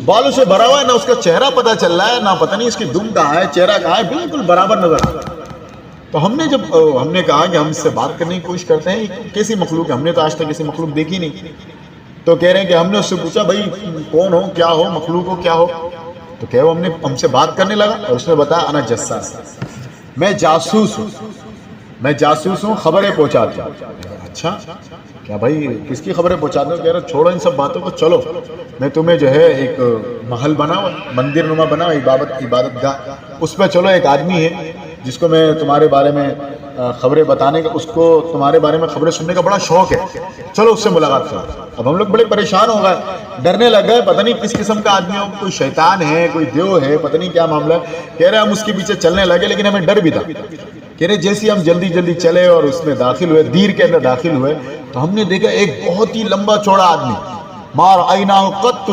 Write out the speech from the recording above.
بالوں سے بھرا ہوا ہے، نہ اس کا چہرہ پتہ چل رہا ہے، نہ پتہ نہیں اس کی دم کہاں ہے، چہرہ کہاں ہے، بالکل برابر نظر آ رہا ہے۔ تو ہم نے کہا کہ ہم اس سے بات کرنے کی کوشش کرتے ہیں، یہ کیسی مخلوق ہے، ہم نے تو آج تک ایسی مخلوق دیکھی نہیں۔ تو کہہ رہے ہیں کہ ہم نے اس سے پوچھا بھائی کون ہو، کیا ہو، مخلوق ہو، کیا ہو؟ تو کہ وہ ہم سے بات کرنے لگا اور اس نے بتایا انا جساس، میں جاسوس ہوں، میں جاسوس ہوں، خبریں پہنچاتا ہوں۔ اچھا کیا بھائی کس کی خبریں پہنچاتے ہو؟ کہہ رہے چھوڑو ان سب باتوں کو، چلو میں تمہیں جو ہے ایک محل بناؤ، مندر نما بناؤ، عبادت گاہ، اس پہ چلو، ایک آدمی ہے جس کو میں تمہارے بارے میں خبریں بتانے کا، اس کو تمہارے بارے میں خبریں سننے کا بڑا شوق ہے، چلو اس سے ملاقات کرو۔ اب ہم لوگ بڑے پریشان ہو گئے، ڈرنے لگ گئے، پتہ نہیں کس قسم کا آدمی ہو، کوئی شیطان ہے، کوئی دیو ہے، پتہ نہیں کیا معاملہ ہے۔ کہہ رہے ہم اس کے پیچھے چلنے لگے، لیکن ہمیں ڈر بھی تھا۔ کہہ رہے جیسے ہم جلدی چلے اور اس میں داخل ہوئے، دیر کے اندر داخل ہوئے، تو ہم نے دیکھا ایک بہت ہی لمبا چوڑا آدمی، مار آئینہ قط